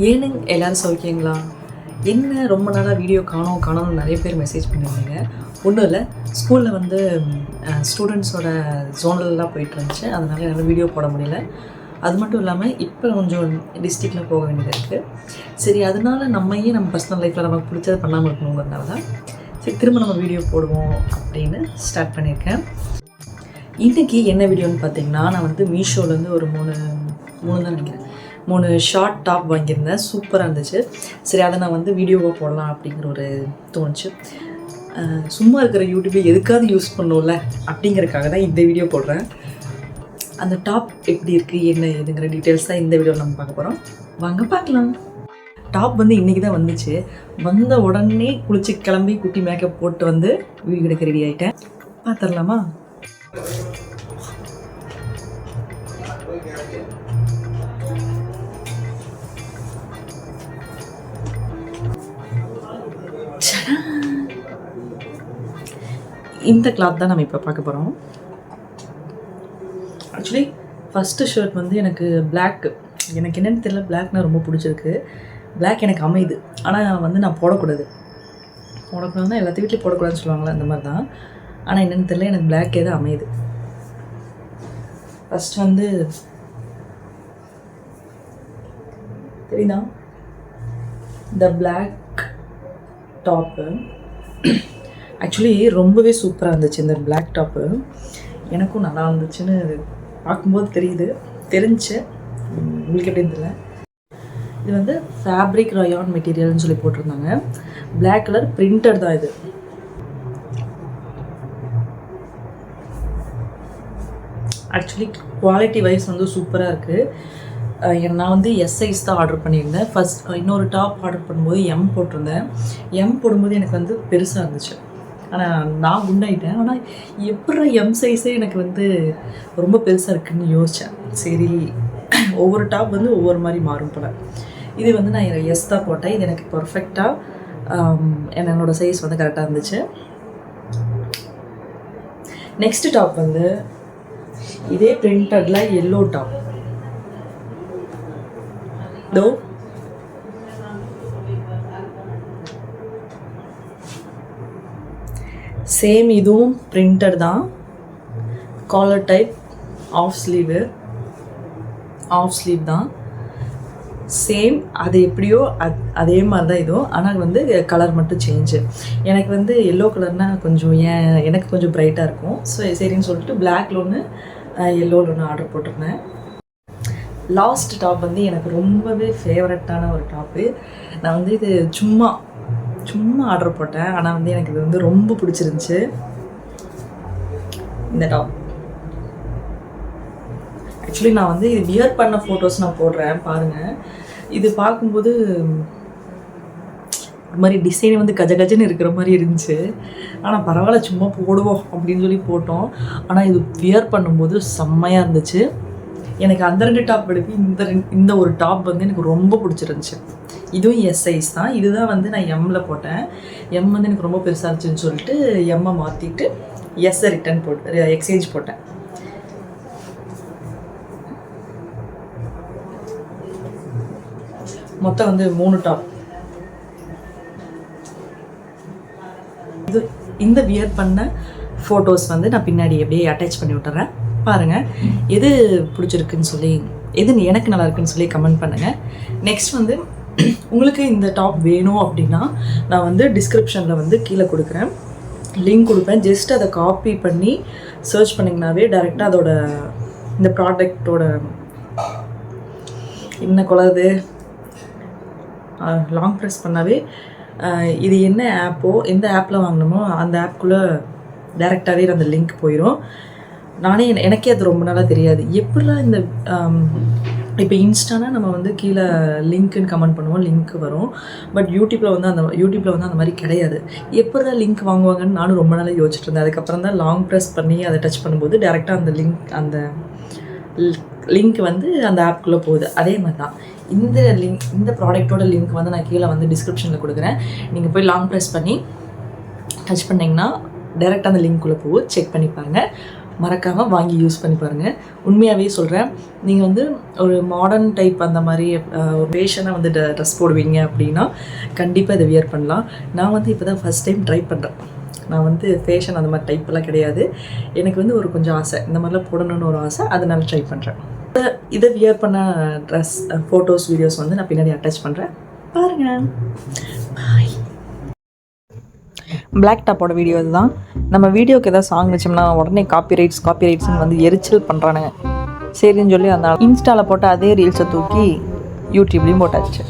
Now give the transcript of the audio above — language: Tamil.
ஏனுங்க எல்லோரும் சௌக்கியங்களா? என்ன ரொம்ப நாளாக வீடியோ காணோம்னு நிறைய பேர் மெசேஜ் பண்ணியிருந்தீங்க. ஒன்றும் இல்லை, ஸ்கூலில் வந்து ஸ்டூடெண்ட்ஸோட ஜோனல்லாம் போயிட்டு இருந்துச்சு, அதனால் என்னால் வீடியோ போட முடியல. அது மட்டும் இல்லாமல் இப்போ கொஞ்சம் டிஸ்ட்ரிக்டில் போக வேண்டியது இருக்குது. சரி, அதனால நம்ம பர்சனல் லைஃப்பில் நமக்கு பிடிச்சது பண்ணாமல் இருக்கணுங்கிறதுனால தான் சரி திரும்ப நம்ம வீடியோ போடுவோம் அப்படின்னு ஸ்டார்ட் பண்ணியிருக்கேன். இன்றைக்கி என்ன வீடியோன்னு பார்த்தீங்கன்னா, நான் வந்து மீஷோலேருந்து ஒரு மூணு தான் நினைக்கிறேன் 3 ஷார்ட் டாப் வாங்கியிருந்தேன். சூப்பராக இருந்துச்சு. சரி, அதை நான் வந்து வீடியோவாக போடலாம் அப்படிங்கிற ஒரு தோணுச்சு. சும்மா இருக்கிற யூடியூப்பை எதுக்காவது யூஸ் பண்ணுவோம்ல அப்படிங்கிறதுக்காக தான் இந்த வீடியோ போடுறேன். அந்த டாப் எப்படி இருக்குது என்ன ஏதுங்கிற டீட்டெயில்ஸ் தான் இந்த வீடியோவில் நம்ம பார்க்க போகிறோம். வாங்க பார்க்கலாம். டாப் வந்து இன்றைக்கி தான் வந்துச்சு. வந்த உடனே குளிச்சு கிளம்பி குட்டி மேக்கப் போட்டு வந்து வீடியோ எடுக்க ரெடி ஆகிட்டேன். பார்த்துடலாமா? இந்த கிளாத் தான் நம்ம இப்போ பார்க்க போகிறோம். ஆக்சுவலி ஃபஸ்ட்டு ஷர்ட் வந்து எனக்கு பிளாக், எனக்கு என்னென்னு தெரியல, பிளாக்னால் ரொம்ப பிடிச்சிருக்கு. பிளாக் எனக்கு அமையுது, ஆனால் வந்து நான் போடக்கூடாதுன்னா எல்லாத்து வீட்லேயும் போடக்கூடாதுன்னு சொல்லுவாங்களே, அந்த மாதிரி தான். ஆனால் என்னென்னு தெரியல, எனக்கு பிளாக்கே தான் அமையுது. ஃபஸ்ட் வந்து தெரியுதா இந்த பிளாக் டாப்பு ஆக்சுவலி ரொம்பவே சூப்பராக இருந்துச்சு. இந்த பிளாக் டாப்பு எனக்கும் நல்லா இருந்துச்சுன்னு பார்க்கும்போது தெரிஞ்சு உங்களுக்கு எப்படின்னு தெரியல. இது வந்து ஃபேப்ரிக் ரயான் மெட்டீரியல்னு சொல்லி போட்டிருந்தாங்க. பிளாக் கலர் பிரிண்டட் தான் இது. ஆக்சுவலி குவாலிட்டி வைஸ் வந்து சூப்பராக இருக்குது. நான் வந்து எஸ் சைஸ் தான் ஆர்டர் பண்ணியிருந்தேன். ஃபஸ்ட் இன்னொரு டாப் ஆர்டர் பண்ணும்போது எம் போட்டிருந்தேன். எம் போடும்போது எனக்கு வந்து பெருசாக இருந்துச்சு, ஆனால் நான் குண்டாயிட்டேன். ஆனால் எப்படி எம் சைஸே எனக்கு வந்து ரொம்ப பெருசாக இருக்குதுன்னு யோசித்தேன். சரி, ஒவ்வொரு டாப் வந்து ஒவ்வொரு மாதிரி மாறும் போல். இது வந்து நான் எஸ் தான் போட்டேன். இது எனக்கு பர்ஃபெக்டாக என்னோடய சைஸ் வந்து கரெக்டாக இருந்துச்சு. நெக்ஸ்ட் டாப் வந்து இதே பிரிண்டடில் எல்லோ டாப். தோ சேம், இதுவும் பிரிண்டட் தான். காலர் டைப், ஆஃப் ஸ்லீவ் தான். சேம், அது எப்படியோ அதே மாதிரி தான் இதுவும். ஆனால் வந்து கலர் மட்டும் சேஞ்சு. எனக்கு வந்து எல்லோ கலர்னால் கொஞ்சம் எனக்கு கொஞ்சம் ப்ரைட்டாக இருக்கும். ஸோ சரின்னு சொல்லிட்டு பிளாக்ல ஒன்று எல்லோவில் ஒன்று ஆர்டர் போட்டிருந்தேன். லாஸ்ட் டாப் வந்து எனக்கு ரொம்பவே ஃபேவரட்டான ஒரு டாப்பு. நான் வந்து இது சும்மா ஆர்டர் போட்டேன், ஆனால் வந்து எனக்கு இது வந்து ரொம்ப பிடிச்சிருந்துச்சு. இந்த டாப் ஆக்சுவலி நான் வந்து இது வியர் பண்ண ஃபோட்டோஸ் நான் போடுறேன் பாருங்கள். இது பார்க்கும்போது ஒரு மாதிரி டிசைன் வந்து கஜன்னு இருக்கிற மாதிரி இருந்துச்சு. ஆனால் பரவாயில்ல, சும்மா போடுவோம் அப்படின்னு சொல்லி போட்டோம். ஆனால் இது வியர் பண்ணும்போது செம்மையாக இருந்துச்சு. எனக்கு அந்த 2 டாப் எடுத்து இந்த ஒரு டாப் வந்து எனக்கு ரொம்ப பிடிச்சிருந்துச்சு. இதுவும் எஸ் சைஸ் தான். இதுதான் வந்து நான் எம்மில் போட்டேன். எம் வந்து எனக்கு ரொம்ப பெருசாக இருந்துச்சுன்னு சொல்லிட்டு எம்மை மாற்றிட்டு எஸ்ஸை எக்ஸ்சேஞ்ச் போட்டேன். மொத்தம் வந்து 3 டாப். இந்த வியர் பண்ண ஃபோட்டோஸ் வந்து நான் பின்னாடி அப்படியே அட்டாச் பண்ணி விட்டுறேன். பாருங்கள், எது பிடிச்சிருக்குன்னு சொல்லி, எது எனக்கு நல்லா இருக்குன்னு சொல்லி கமெண்ட் பண்ணுங்கள். நெக்ஸ்ட் வந்து உங்களுக்கு இந்த டாப் வேணும் அப்படின்னா நான் வந்து டிஸ்கிரிப்ஷனில் வந்து கீழே கொடுக்குறேன், லிங்க் கொடுப்பேன். ஜஸ்ட் அதை காப்பி பண்ணி சர்ச் பண்ணிங்கனாவே டைரெக்டாக அதோட இந்த ப்ராடக்டோட என்ன கொள்ளாது லாங் ப்ரெஸ் பண்ணாவே இது என்ன ஆப்போ, எந்த ஆப்பில் வாங்கினோமோ அந்த ஆப்புக்குள்ளே டைரெக்டாகவே அந்த லிங்க் போயிடும். எனக்கே அது ரொம்ப நாளாக தெரியாது எப்படிலாம் இந்த இப்போ இன்ஸ்டானா நம்ம வந்து கீழே லிங்க்குன்னு கமெண்ட் பண்ணுவோம், லிங்க் வரும். பட் யூடியூப்பில் வந்து அந்த மாதிரி கிடையாது. எப்படிதான் லிங்க் வாங்குவாங்கன்னு நானும் ரொம்ப நாளாக யோசிச்சுட்டு இருந்தேன். அதுக்கப்புறம் தான் லாங் ப்ரெஸ் பண்ணி அதை டச் பண்ணும்போது டேரெக்டாக அந்த லிங்க் வந்து அந்த ஆப்குள்ளே போகுது. அதே மாதிரி தான் இந்த ப்ராடக்டோட லிங்க் வந்து நான் கீழே வந்து டிஸ்கிரிப்ஷனில் கொடுக்குறேன். நீங்கள் போய் லாங் ப்ரெஸ் பண்ணி டச் பண்ணிங்கன்னா டேரெக்டாக அந்த லிங்க்குள்ளே போகும். செக் பண்ணி பாருங்கள். மறக்காமல் வாங்கி யூஸ் பண்ணி பாருங்கள். உண்மையாகவே சொல்கிறேன், நீங்கள் வந்து ஒரு மாடர்ன் டைப் அந்த மாதிரி ஒரு ஃபேஷனாக வந்து ட்ரெஸ் போடுவீங்க அப்படின்னா கண்டிப்பாக இதை வியர் பண்ணலாம். நான் வந்து இப்போ தான் ஃபஸ்ட் டைம் ட்ரை பண்ணுறேன். நான் வந்து ஃபேஷன் அந்த மாதிரி டைப்பெல்லாம் கிடையாது. எனக்கு வந்து ஒரு கொஞ்சம் ஆசை, இந்த மாதிரிலாம் போடணுன்னு ஒரு ஆசை, அதனால ட்ரை பண்ணுறேன். இதை வியர் பண்ண ட்ரெஸ் ஃபோட்டோஸ் வீடியோஸ் வந்து நான் பின்னாடி அட்டாச் பண்ணுறேன், பாருங்கள். பாய். பிளாக் டாப்போட வீடியோ இதுதான். நம்ம வீடியோக்கு எதாவது சாங் வச்சோம்னா உடனே காப்பிரைட்ஸ்னு வந்து எரிச்சல் பண்ணுறானுங்க. சரின்னு சொல்லி அந்த இன்ஸ்டாவில் போட்டு அதே ரீல்ஸை தூக்கி யூடியூப்லேயும் போட்டாச்சு.